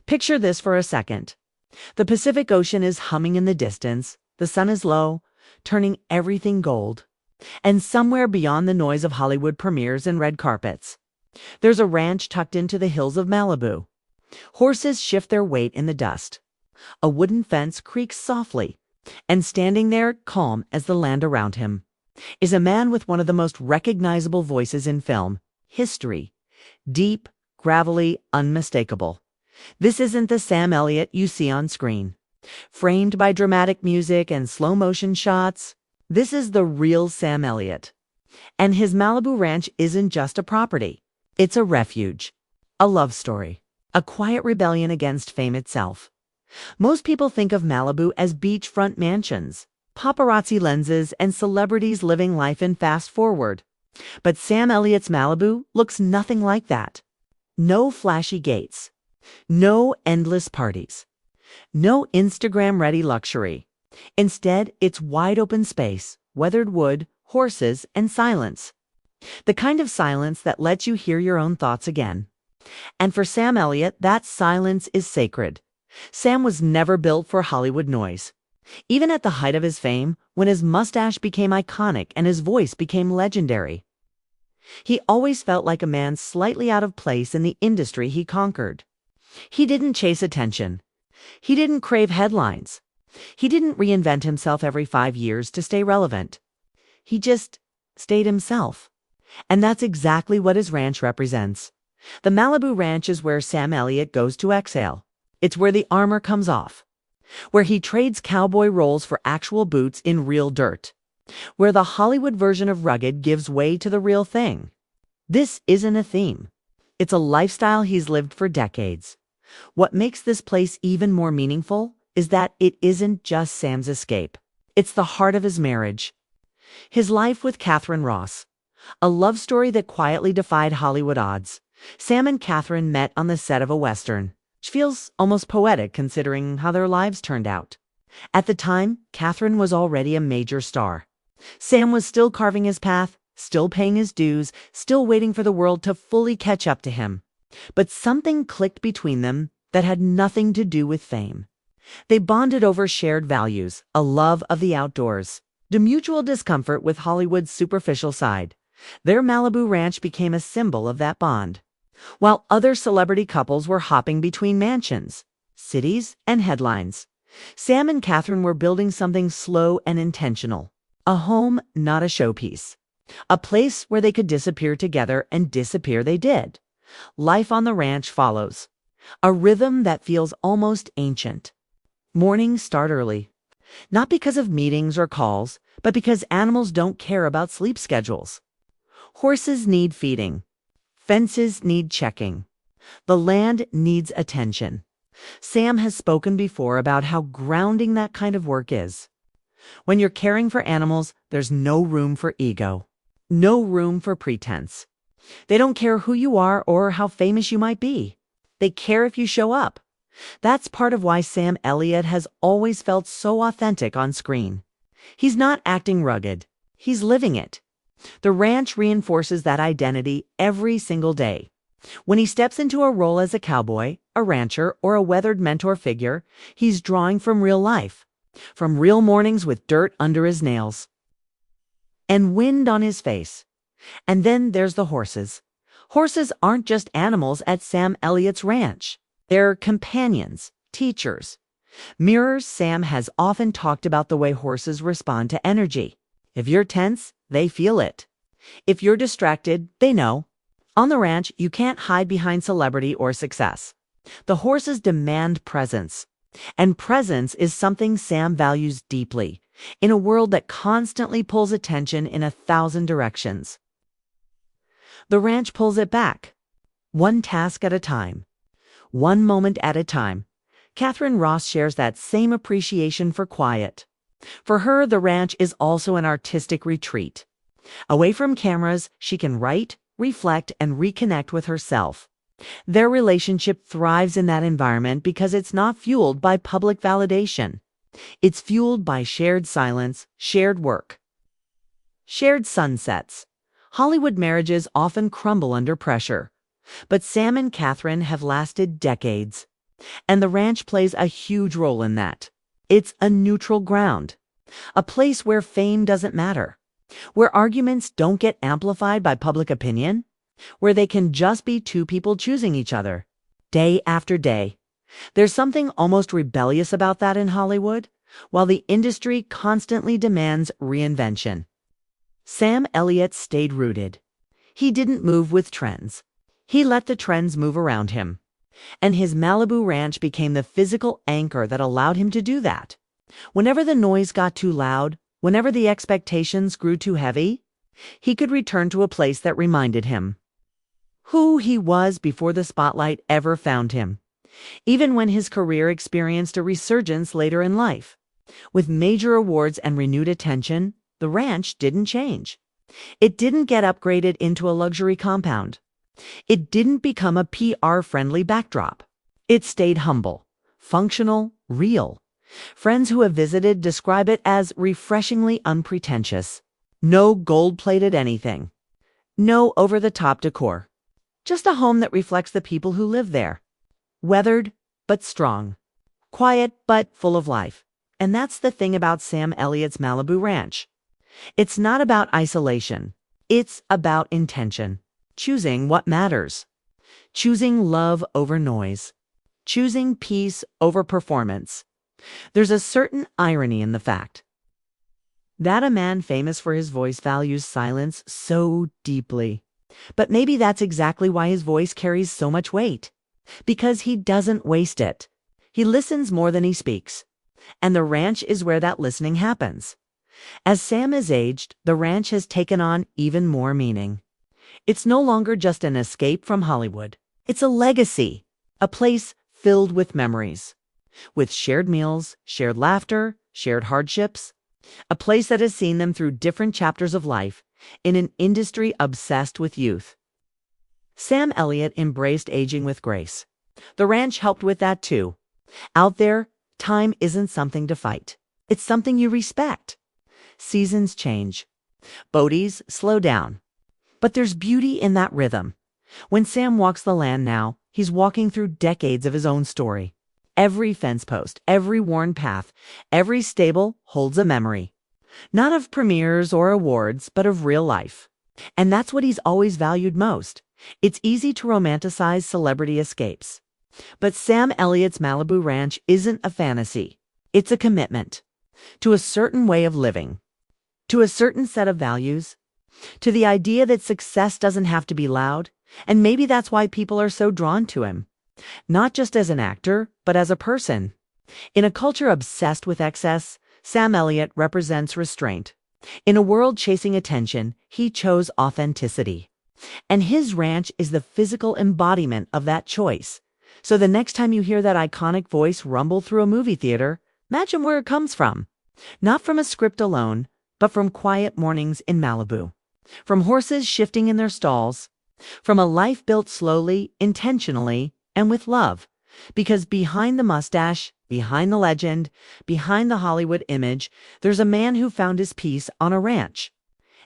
Picture this for a second. The Pacific Ocean is humming in the distance, the sun is low, turning everything gold. And somewhere beyond the noise of Hollywood premieres and red carpets, there's a ranch tucked into the hills of Malibu. Horses shift their weight in the dust. A wooden fence creaks softly, and standing there, calm as the land around him, is a man with one of the most recognizable voices in film history. Deep, gravelly, unmistakable. This isn't the Sam Elliott you see on screen, framed by dramatic music and slow-motion shots. This is the real Sam Elliott. And his Malibu ranch isn't just a property. It's a refuge, a love story, a quiet rebellion against fame itself. Most people think of Malibu as beachfront mansions, paparazzi lenses, and celebrities living life in fast forward. But Sam Elliott's Malibu looks nothing like that. No flashy gates. No endless parties. No Instagram-ready luxury. Instead, it's wide open space, weathered wood, horses, and silence. The kind of silence that lets you hear your own thoughts again. And for Sam Elliott, that silence is sacred. Sam was never built for Hollywood noise. Even at the height of his fame, when his mustache became iconic and his voice became legendary, he always felt like a man slightly out of place in the industry he conquered. He didn't chase attention. He didn't crave headlines. He didn't reinvent himself every 5 years to stay relevant. He just stayed himself. And that's exactly what his ranch represents. The Malibu Ranch is where Sam Elliott goes to exhale. It's where the armor comes off. Where he trades cowboy roles for actual boots in real dirt. Where the Hollywood version of rugged gives way to the real thing. This isn't a theme. It's a lifestyle he's lived for decades. What makes this place even more meaningful is that it isn't just Sam's escape. It's the heart of his marriage. His life with Catherine Ross. A love story that quietly defied Hollywood odds. Sam and Catherine met on the set of a Western, which feels almost poetic considering how their lives turned out. At the time, Catherine was already a major star. Sam was still carving his path, still paying his dues, still waiting for the world to fully catch up to him. But something clicked between them that had nothing to do with fame. They bonded over shared values, a love of the outdoors, the mutual discomfort with Hollywood's superficial side. Their Malibu ranch became a symbol of that bond. While other celebrity couples were hopping between mansions, cities, and headlines, Sam and Catherine were building something slow and intentional. A home, not a showpiece. A place where they could disappear together, and disappear they did. Life on the ranch follows. A rhythm that feels almost ancient. Mornings start early. Not because of meetings or calls, but because animals don't care about sleep schedules. Horses need feeding. Fences need checking. The land needs attention. Sam has spoken before about how grounding that kind of work is. When you're caring for animals, there's no room for ego. No room for pretense. They don't care who you are or how famous you might be. They care if you show up. That's part of why Sam Elliott has always felt so authentic on screen. He's not acting rugged. He's living it. The ranch reinforces that identity every single day. When he steps into a role as a cowboy, a rancher, or a weathered mentor figure, he's drawing from real life. From real mornings with dirt under his nails. And wind on his face. And then there's the horses. Horses aren't just animals at Sam Elliott's ranch. They're companions, teachers. Mirrors. Sam has often talked about the way horses respond to energy. If you're tense, they feel it. If you're distracted, they know. On the ranch, you can't hide behind celebrity or success. The horses demand presence. And presence is something Sam values deeply, in a world that constantly pulls attention in 1,000 directions. The ranch pulls it back. One task at a time. One moment at a time. Catherine Ross shares that same appreciation for quiet. For her, the ranch is also an artistic retreat. Away from cameras, she can write, reflect, and reconnect with herself. Their relationship thrives in that environment because it's not fueled by public validation. It's fueled by shared silence, shared work. Shared sunsets. Hollywood marriages often crumble under pressure. But Sam and Catherine have lasted decades. And the ranch plays a huge role in that. It's a neutral ground, a place where fame doesn't matter, where arguments don't get amplified by public opinion, where they can just be two people choosing each other, day after day. There's something almost rebellious about that in Hollywood, while the industry constantly demands reinvention. Sam Elliott stayed rooted. He didn't move with trends. He let the trends move around him. And his Malibu ranch became the physical anchor that allowed him to do that. Whenever the noise got too loud, whenever the expectations grew too heavy, he could return to a place that reminded him who he was before the spotlight ever found him. Even when his career experienced a resurgence later in life, with major awards and renewed attention, the ranch didn't change. It didn't get upgraded into a luxury compound. It didn't become a PR-friendly backdrop. It stayed humble, functional, real. Friends who have visited describe it as refreshingly unpretentious. No gold-plated anything. No over-the-top decor. Just a home that reflects the people who live there. Weathered, but strong. Quiet, but full of life. And that's the thing about Sam Elliott's Malibu Ranch. It's not about isolation. It's about intention. Choosing what matters. Choosing love over noise. Choosing peace over performance. There's a certain irony in the fact that a man famous for his voice values silence so deeply. But maybe that's exactly why his voice carries so much weight. Because he doesn't waste it. He listens more than he speaks. And the ranch is where that listening happens. As Sam has aged, the ranch has taken on even more meaning. It's no longer just an escape from Hollywood. It's a legacy, a place filled with memories, with shared meals, shared laughter, shared hardships, a place that has seen them through different chapters of life in an industry obsessed with youth. Sam Elliott embraced aging with grace. The ranch helped with that too. Out there, time isn't something to fight. It's something you respect. Seasons change. Boaties slow down. But there's beauty in that rhythm. When Sam walks the land now, he's walking through decades of his own story. Every fence post, every worn path, every stable holds a memory. Not of premieres or awards, but of real life. And that's what he's always valued most. It's easy to romanticize celebrity escapes. But Sam Elliott's Malibu Ranch isn't a fantasy. It's a commitment to a certain way of living, to a certain set of values, to the idea that success doesn't have to be loud. And maybe that's why people are so drawn to him. Not just as an actor, but as a person. In a culture obsessed with excess, Sam Elliott represents restraint. In a world chasing attention, he chose authenticity. And his ranch is the physical embodiment of that choice. So the next time you hear that iconic voice rumble through a movie theater, imagine where it comes from. Not from a script alone, but from quiet mornings in Malibu. From horses shifting in their stalls. From a life built slowly, intentionally, and with love. Because behind the mustache, behind the legend, behind the Hollywood image, there's a man who found his peace on a ranch.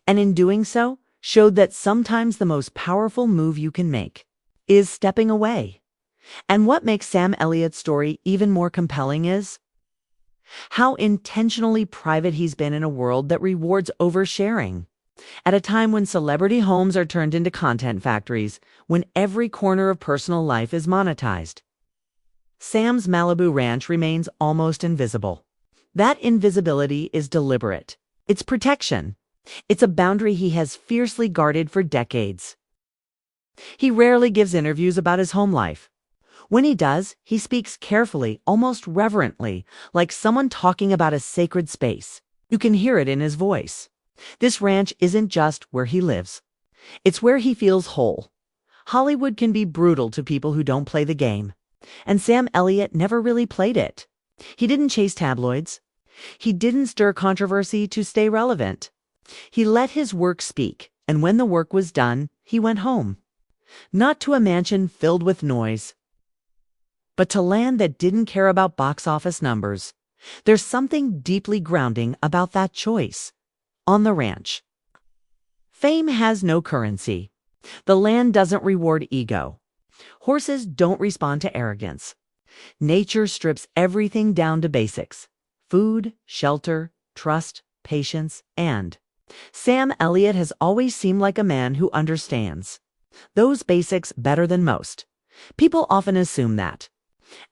And in doing so, showed that sometimes the most powerful move you can make is stepping away. And what makes Sam Elliott's story even more compelling is how intentionally private he's been in a world that rewards oversharing. At a time when celebrity homes are turned into content factories, when every corner of personal life is monetized. Sam's Malibu Ranch remains almost invisible. That invisibility is deliberate. It's protection. It's a boundary he has fiercely guarded for decades. He rarely gives interviews about his home life. When he does, he speaks carefully, almost reverently, like someone talking about a sacred space. You can hear it in his voice. This ranch isn't just where he lives. It's where he feels whole. Hollywood can be brutal to people who don't play the game. And Sam Elliott never really played it. He didn't chase tabloids. He didn't stir controversy to stay relevant. He let his work speak, and when the work was done, he went home. Not to a mansion filled with noise, but to land that didn't care about box office numbers. There's something deeply grounding about that choice. On the ranch, fame has no currency. The land doesn't reward ego. Horses don't respond to arrogance. Nature strips everything down to basics: food, shelter, trust, patience, and Sam Elliott has always seemed like a man who understands those basics better than most. People often assume that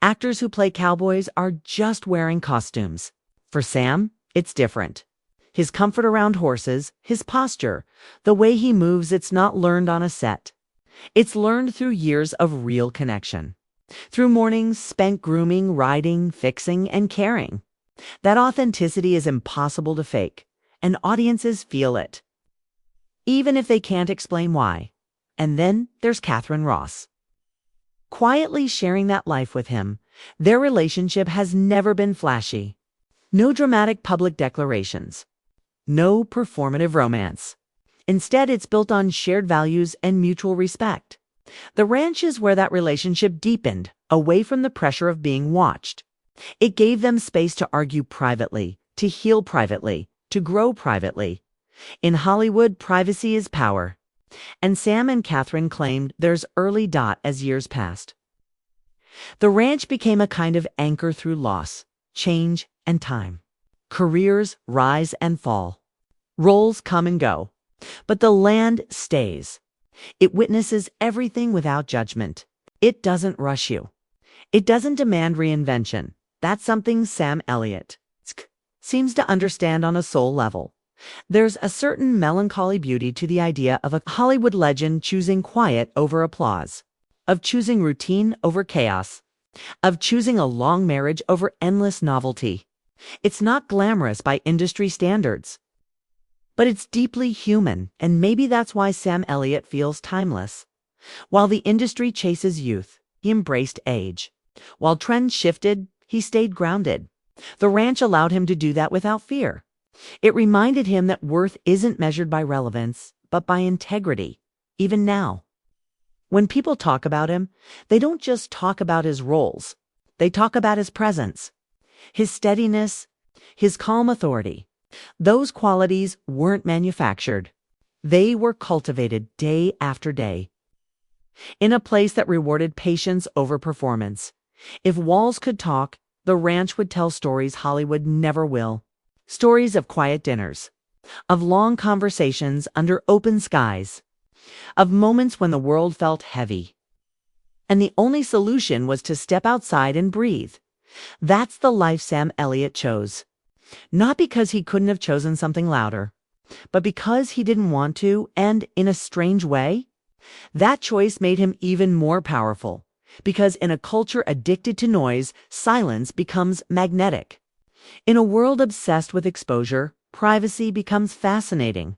actors who play cowboys are just wearing costumes. For Sam, it's different. His comfort around horses, his posture, the way he moves, it's not learned on a set. It's learned through years of real connection. Through mornings spent grooming, riding, fixing, and caring. That authenticity is impossible to fake, and audiences feel it, even if they can't explain why. And then there's Catherine Ross. Quietly sharing that life with him, their relationship has never been flashy. No dramatic public declarations. No performative romance. Instead, it's built on shared values and mutual respect. The ranch is where that relationship deepened, away from the pressure of being watched. It gave them space to argue privately, to heal privately, to grow privately. In Hollywood, privacy is power. And Sam and Catherine claimed theirs early as years passed. The ranch became a kind of anchor through loss, change, and time. Careers rise and fall. Roles come and go. But the land stays. It witnesses everything without judgment. It doesn't rush you. It doesn't demand reinvention. That's something Sam Elliott seems to understand on a soul level. There's a certain melancholy beauty to the idea of a Hollywood legend choosing quiet over applause, of choosing routine over chaos, of choosing a long marriage over endless novelty. It's not glamorous by industry standards, but it's deeply human, and maybe that's why Sam Elliott feels timeless. While the industry chases youth, he embraced age. While trends shifted, he stayed grounded. The ranch allowed him to do that without fear. It reminded him that worth isn't measured by relevance, but by integrity, even now. When people talk about him, they don't just talk about his roles. They talk about his presence, his steadiness, his calm authority. Those qualities weren't manufactured. They were cultivated day after day. In a place that rewarded patience over performance. If walls could talk, the ranch would tell stories Hollywood never will. Stories of quiet dinners, of long conversations under open skies, of moments when the world felt heavy. And the only solution was to step outside and breathe. That's the life Sam Elliott chose. Not because he couldn't have chosen something louder, but because he didn't want to, and in a strange way, that choice made him even more powerful. Because in a culture addicted to noise, silence becomes magnetic. In a world obsessed with exposure, privacy becomes fascinating.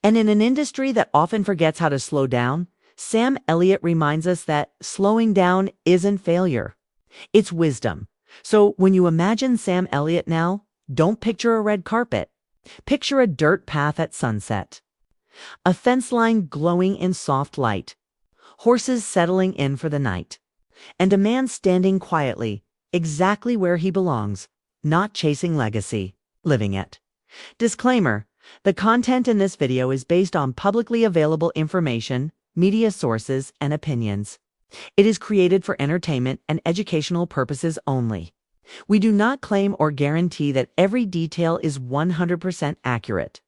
And in an industry that often forgets how to slow down, Sam Elliott reminds us that slowing down isn't failure. It's wisdom. So when you imagine Sam Elliott now, don't picture a red carpet. Picture a dirt path at sunset. A fence line glowing in soft light. Horses settling in for the night. And a man standing quietly, exactly where he belongs, not chasing legacy, living it. Disclaimer: the content in this video is based on publicly available information, media sources, and opinions. It is created for entertainment and educational purposes only. We do not claim or guarantee that every detail is 100% accurate.